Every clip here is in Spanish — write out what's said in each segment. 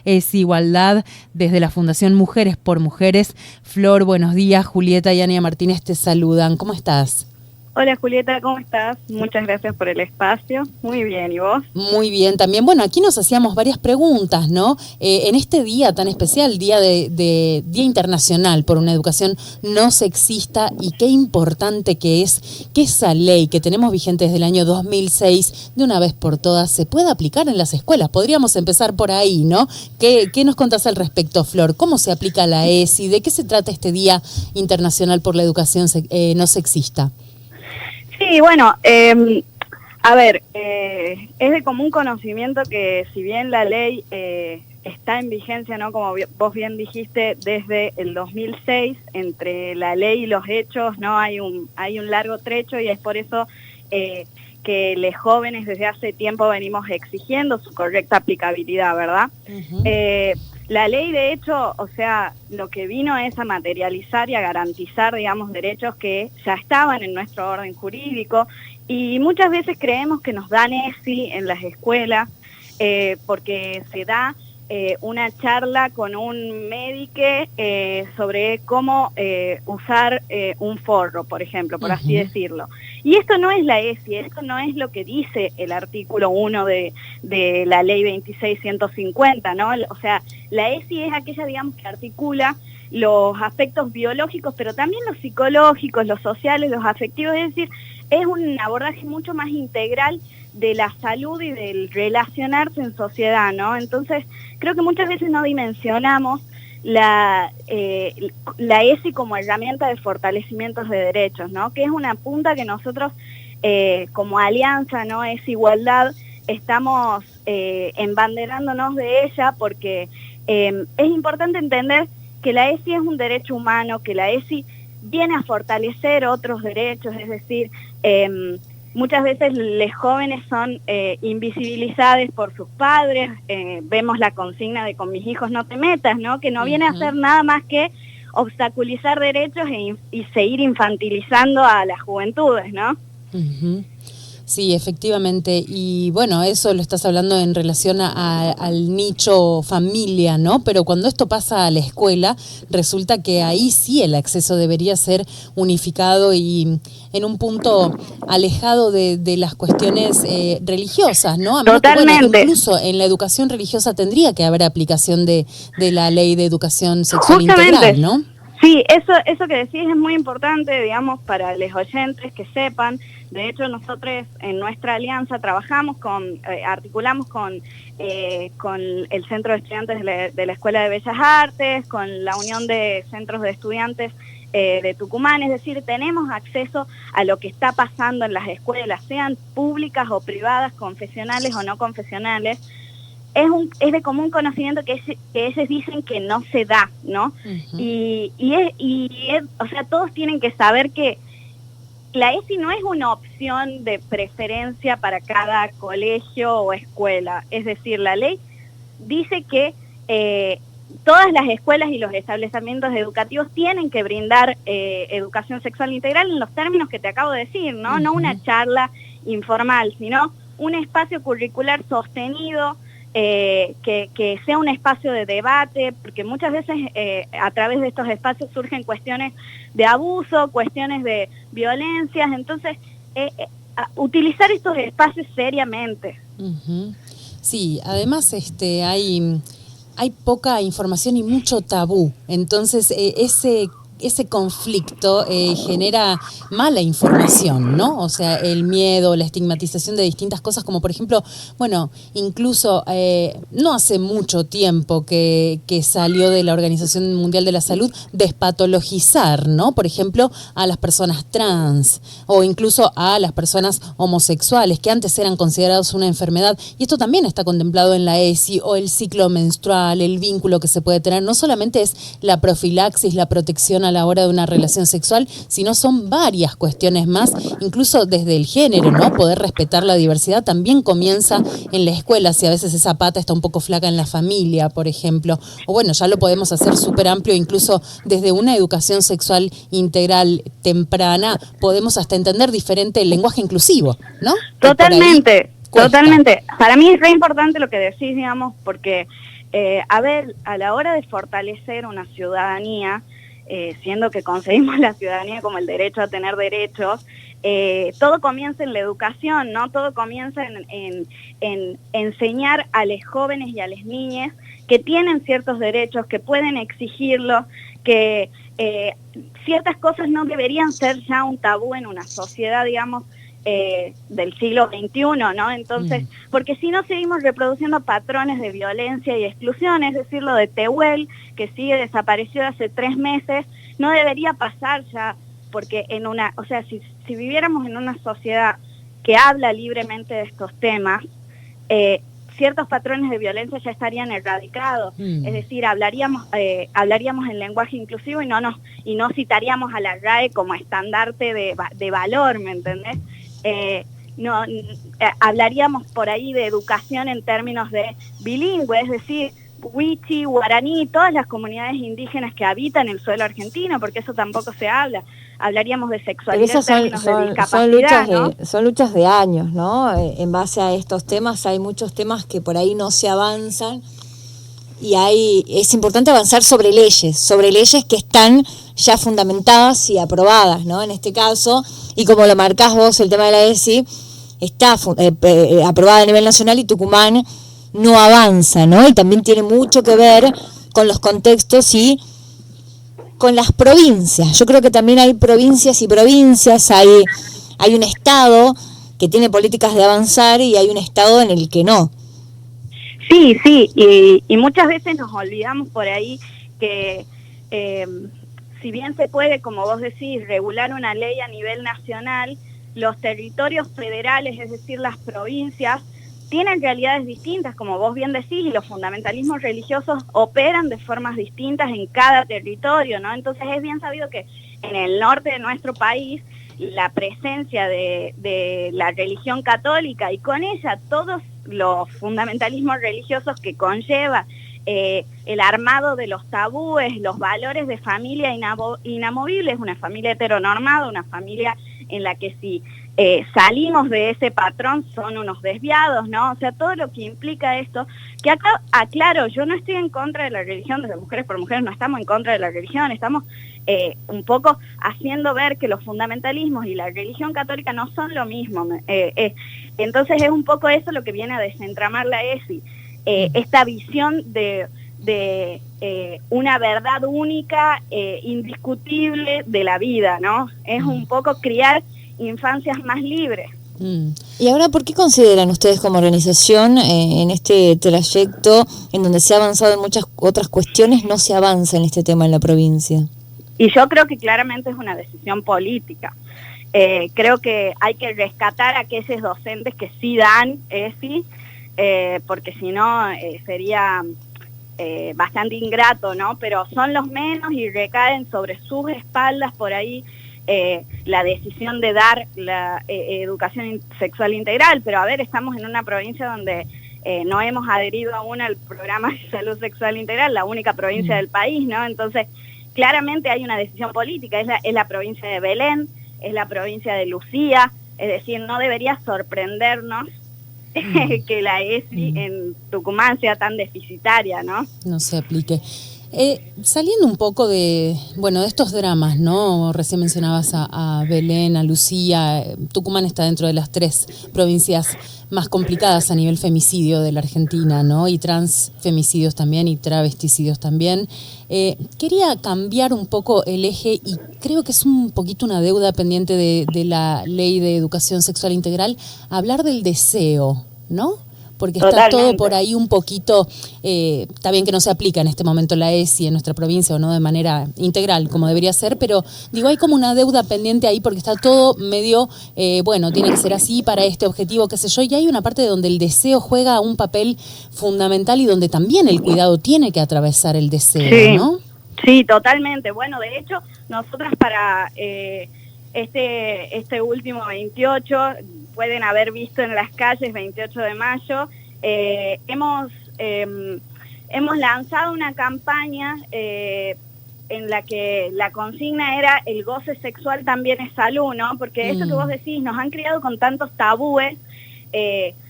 es igualdad desde la Fundación Mujeres por Mujeres. Flor, buenos días. Julieta y Ania Martínez te saludan. ¿Cómo estás? Hola Julieta, ¿cómo estás? Muchas gracias por el espacio. Muy bien, ¿y vos? Muy bien, también. Bueno, aquí nos hacíamos varias preguntas, ¿no? En este día tan especial, Día Día Internacional por una Educación No Sexista, y qué importante que es que esa ley que tenemos vigente desde el año 2006, de una vez por todas, se pueda aplicar en las escuelas. Podríamos empezar por ahí, ¿no? ¿Qué nos contás al respecto, Flor? ¿Cómo se aplica la ESI? ¿De qué se trata este Día Internacional por la Educación No Sexista? Sí, bueno, a ver, es de común conocimiento que si bien la ley está en vigencia, ¿no? Como vos bien dijiste, desde el 2006, entre la ley y los hechos, ¿no? Hay un largo trecho, y es por eso que los jóvenes desde hace tiempo venimos exigiendo su correcta aplicabilidad, ¿verdad? Uh-huh. La ley, de hecho, o sea, lo que vino es a materializar y a garantizar, digamos, derechos que ya estaban en nuestro orden jurídico, y muchas veces creemos que nos dan ESI en las escuelas porque se da una charla con un médico sobre cómo usar un forro, por ejemplo, por así decirlo. Y esto no es la ESI, esto no es lo que dice el artículo 1 de la ley 26.150, ¿no? O sea, la ESI es aquella, digamos, que articula los aspectos biológicos, pero también los psicológicos, los sociales, los afectivos, es decir, es un abordaje mucho más integral de la salud y del relacionarse en sociedad, ¿no? Entonces, creo que muchas veces no dimensionamos la ESI como herramienta de fortalecimiento de derechos, ¿no? Que es una punta que nosotros, como alianza, ¿no? Es igualdad, estamos embanderándonos de ella, porque es importante entender que la ESI es un derecho humano, que la ESI viene a fortalecer otros derechos, es decir, muchas veces los jóvenes son invisibilizados por sus padres. Vemos la consigna de "con mis hijos no te metas", ¿no? Que no viene a hacer nada más que obstaculizar derechos y seguir infantilizando a las juventudes, ¿no? Uh-huh. Sí, efectivamente. Y bueno, eso lo estás hablando en relación al nicho familia, ¿no? Pero cuando esto pasa a la escuela, resulta que ahí sí el acceso debería ser unificado y en un punto alejado de las cuestiones religiosas, ¿no? Totalmente. Que, bueno, incluso en la educación religiosa tendría que haber aplicación de la ley de educación sexual integral, ¿no? Sí, eso que decís es muy importante, digamos, para los oyentes que sepan. De hecho, nosotros en nuestra alianza trabajamos articulamos con el Centro de Estudiantes de la Escuela de Bellas Artes, con la Unión de Centros de Estudiantes de Tucumán. Es decir, tenemos acceso a lo que está pasando en las escuelas, sean públicas o privadas, confesionales o no confesionales. Es de común conocimiento que ellos dicen que no se da, ¿no? Uh-huh. O sea, todos tienen que saber que la ESI no es una opción de preferencia para cada colegio o escuela. Es decir, la ley dice que todas las escuelas y los establecimientos educativos tienen que brindar educación sexual integral en los términos que te acabo de decir, ¿no? Uh-huh. No una charla informal, sino un espacio curricular sostenido, que sea un espacio de debate, porque muchas veces a través de estos espacios surgen cuestiones de abuso, cuestiones de violencias. Entonces, utilizar estos espacios seriamente. Uh-huh. Sí, además hay poca información y mucho tabú, entonces ese conflicto genera mala información, ¿no? O sea, el miedo, la estigmatización de distintas cosas, como por ejemplo, bueno, incluso no hace mucho tiempo que salió de la Organización Mundial de la Salud despatologizar, ¿no? Por ejemplo, a las personas trans o incluso a las personas homosexuales, que antes eran considerados una enfermedad, y esto también está contemplado en la ESI, o el ciclo menstrual, el vínculo que se puede tener. No solamente es la profilaxis, la protección a la hora de una relación sexual, sino son varias cuestiones más, incluso desde el género, ¿no? Poder respetar la diversidad también comienza en la escuela, si a veces esa pata está un poco flaca en la familia, por ejemplo, o bueno, ya lo podemos hacer súper amplio, incluso desde una educación sexual integral temprana, podemos hasta entender diferente el lenguaje inclusivo, ¿no? Totalmente. Para mí es re importante lo que decís, digamos, porque a ver, a la hora de fortalecer una ciudadanía, siendo que conseguimos la ciudadanía como el derecho a tener derechos, todo comienza en la educación, ¿no? Todo comienza en enseñar a los jóvenes y a las niñas que tienen ciertos derechos, que pueden exigirlos, que ciertas cosas no deberían ser ya un tabú en una sociedad, digamos, del siglo XXI, ¿no? Entonces, porque si no seguimos reproduciendo patrones de violencia y exclusión, es decir, lo de Tehuel, que sigue desaparecido hace 3 meses, no debería pasar ya, porque o sea, si viviéramos en una sociedad que habla libremente de estos temas, ciertos patrones de violencia ya estarían erradicados, es decir, hablaríamos en lenguaje inclusivo y no citaríamos a la RAE como estandarte de valor, ¿me entendés? Hablaríamos por ahí de educación en términos de bilingüe, es decir, wichi, guaraní, todas las comunidades indígenas que habitan el suelo argentino, porque eso tampoco se habla. Hablaríamos de sexualidad en términos de discapacidad, son luchas de años, ¿no? En base a estos temas hay muchos temas que por ahí no se avanzan y es importante avanzar sobre leyes que están ya fundamentadas y aprobadas, ¿no? En este caso, y como lo marcás vos, el tema de la ESI está aprobada a nivel nacional y Tucumán no avanza, ¿no? Y también tiene mucho que ver con los contextos y con las provincias. Yo creo que también hay provincias y provincias, hay un estado que tiene políticas de avanzar y hay un estado en el que no. Sí, y muchas veces nos olvidamos por ahí que si bien se puede, como vos decís, regular una ley a nivel nacional, los territorios federales, es decir, las provincias, tienen realidades distintas, como vos bien decís, y los fundamentalismos religiosos operan de formas distintas en cada territorio, ¿no? Entonces es bien sabido que en el norte de nuestro país la presencia de la religión católica y con ella todos los fundamentalismos religiosos que conlleva el armado de los tabúes, los valores de familia inamovibles, una familia heteronormada, una familia en la que si salimos de ese patrón son unos desviados, ¿no? O sea, todo lo que implica esto, que acá, aclaro, yo no estoy en contra de la religión, desde Mujeres por Mujeres no estamos en contra de la religión, estamos un poco haciendo ver que los fundamentalismos y la religión católica no son lo mismo. Entonces es un poco eso lo que viene a desentramar la ESI, esta visión de una verdad única, indiscutible de la vida, ¿no? Es un poco criar infancias más libres. Y ahora, ¿por qué consideran ustedes como organización en este trayecto en donde se ha avanzado en muchas otras cuestiones, no se avanza en este tema en la provincia? Y yo creo que claramente es una decisión política. Creo que hay que rescatar a aquellos docentes que sí dan ESI, porque si no sería bastante ingrato, ¿no? Pero son los menos y recaen sobre sus espaldas por ahí la decisión de dar la educación sexual integral. Pero a ver, estamos en una provincia donde no hemos adherido aún al programa de salud sexual integral, la única provincia del país, ¿no? Entonces, claramente hay una decisión política, es la provincia de Belén, es la provincia de Lucía, es decir, no debería sorprendernos que la ESI en Tucumán sea tan deficitaria, ¿no? No se aplique. Saliendo un poco de estos dramas, ¿no? Recién mencionabas a Belén, a Lucía. Tucumán está dentro de las 3 provincias más complicadas a nivel femicidio de la Argentina, ¿no? Y transfemicidios también y travesticidios también. Quería cambiar un poco el eje y creo que es un poquito una deuda pendiente de la Ley de Educación Sexual Integral, hablar del deseo, ¿no? Porque está todo por ahí un poquito, está bien que no se aplica en este momento la ESI en nuestra provincia o no de manera integral como debería ser, pero digo, hay como una deuda pendiente ahí porque está todo medio, tiene que ser así para este objetivo, qué sé yo, y hay una parte donde el deseo juega un papel fundamental y donde también el cuidado tiene que atravesar el deseo, sí, ¿no? Sí, totalmente. Bueno, de hecho, nosotras para este último 28, pueden haber visto en las calles 28 de mayo, hemos lanzado una campaña en la que la consigna era el goce sexual también es salud, ¿no? Porque eso que vos decís, nos han criado con tantos tabúes,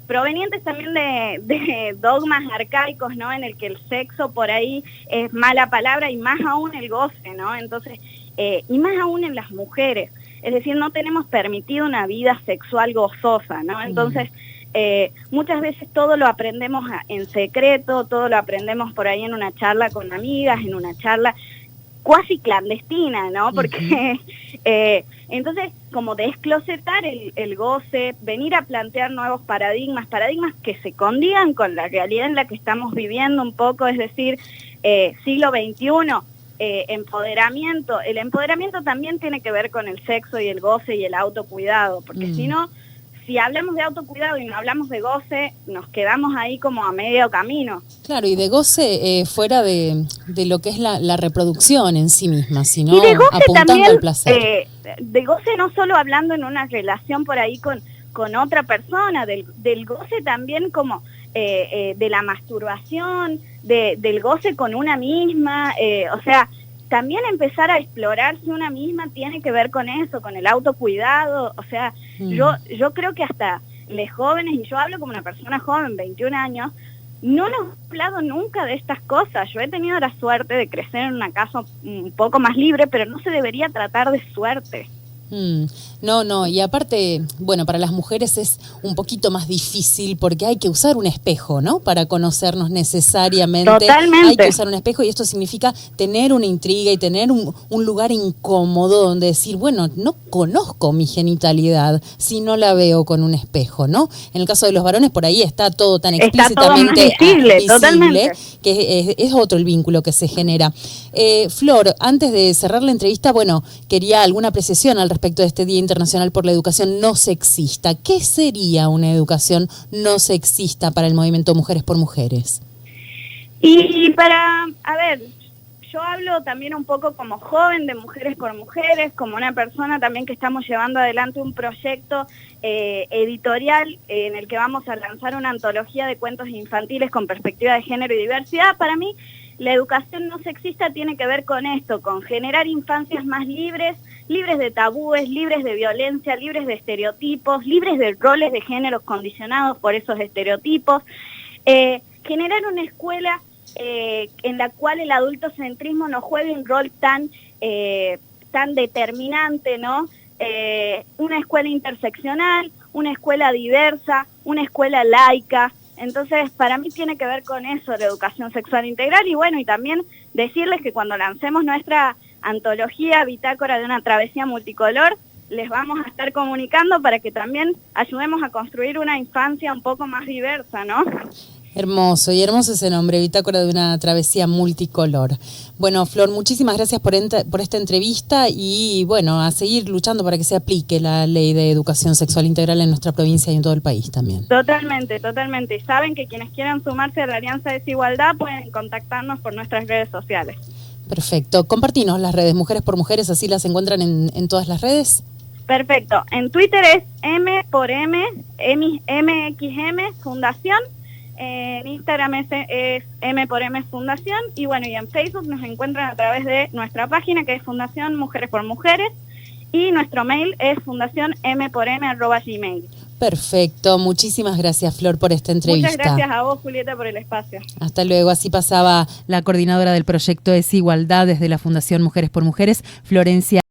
provenientes también de dogmas arcaicos, ¿no? En el que el sexo por ahí es mala palabra, y más aún el goce, ¿no? Entonces, y más aún en las mujeres. Es decir, no tenemos permitido una vida sexual gozosa, ¿no? Entonces, muchas veces todo lo aprendemos en secreto, todo lo aprendemos por ahí en una charla con amigas, en una charla cuasi clandestina, ¿no? Porque entonces, como desclosetar el goce, venir a plantear nuevos paradigmas que se condigan con la realidad en la que estamos viviendo un poco, es decir, siglo XXI, empoderamiento. El empoderamiento también tiene que ver con el sexo y el goce y el autocuidado, porque si no, si hablamos de autocuidado y no hablamos de goce, nos quedamos ahí como a medio camino. Claro, y de goce fuera de lo que es la reproducción en sí misma, sino y de goce apuntando también, al placer. De goce no solo hablando en una relación por ahí con otra persona, del goce también como de la masturbación, del goce con una misma, o sea, también empezar a explorarse una misma tiene que ver con eso, con el autocuidado. O sea, yo creo que hasta los jóvenes, y yo hablo como una persona joven, 21 años, no nos he hablado nunca de estas cosas. Yo he tenido la suerte de crecer en una casa un poco más libre, pero no se debería tratar de suerte. No, y aparte, bueno, para las mujeres es un poquito más difícil porque hay que usar un espejo, ¿no? Para conocernos necesariamente. Totalmente. Hay que usar un espejo, y esto significa tener una intriga y tener un lugar incómodo donde decir, bueno, no conozco mi genitalidad si no la veo con un espejo, ¿no? En el caso de los varones, por ahí está todo tan explícitamente visible, totalmente, que es otro el vínculo que se genera. Flor, antes de cerrar la entrevista, bueno, quería alguna apreciación al respecto de este Día Internacional por la Educación No Sexista. ¿Qué sería una educación no sexista para el movimiento Mujeres por Mujeres? Y a ver, yo hablo también un poco como joven de Mujeres por Mujeres, como una persona también que estamos llevando adelante un proyecto editorial en el que vamos a lanzar una antología de cuentos infantiles con perspectiva de género y diversidad. Para mí, la educación no sexista tiene que ver con esto, con generar infancias más libres de tabúes, libres de violencia, libres de estereotipos, libres de roles de género condicionados por esos estereotipos. Generar una escuela en la cual el adultocentrismo no juegue un rol tan determinante, ¿no? Una escuela interseccional, una escuela diversa, una escuela laica. Entonces, para mí tiene que ver con eso, la educación sexual integral. Y bueno, y también decirles que cuando lancemos nuestra antología Bitácora de una travesía multicolor, les vamos a estar comunicando para que también ayudemos a construir una infancia un poco más diversa, ¿no? Hermoso, y hermoso ese nombre, Bitácora de una travesía multicolor. Bueno, Flor, muchísimas gracias por esta entrevista, y bueno, a seguir luchando para que se aplique la ley de educación sexual integral en nuestra provincia y en todo el país también. Totalmente, totalmente. Y saben que quienes quieran sumarse a la Alianza Desigualdad pueden contactarnos por nuestras redes sociales. Perfecto. Compartinos las redes Mujeres por Mujeres, así las encuentran en todas las redes. Perfecto. En Twitter es MXM Fundación. En Instagram es M por M Fundación, y bueno, y en Facebook nos encuentran a través de nuestra página, que es Fundación Mujeres por Mujeres, y nuestro mail es fundacionmpm@gmail. Perfecto, muchísimas gracias, Flor, por esta entrevista. Muchas gracias a vos, Julieta, por el espacio. Hasta luego. Así pasaba la coordinadora del proyecto Desigualdad desde la Fundación Mujeres por Mujeres, Florencia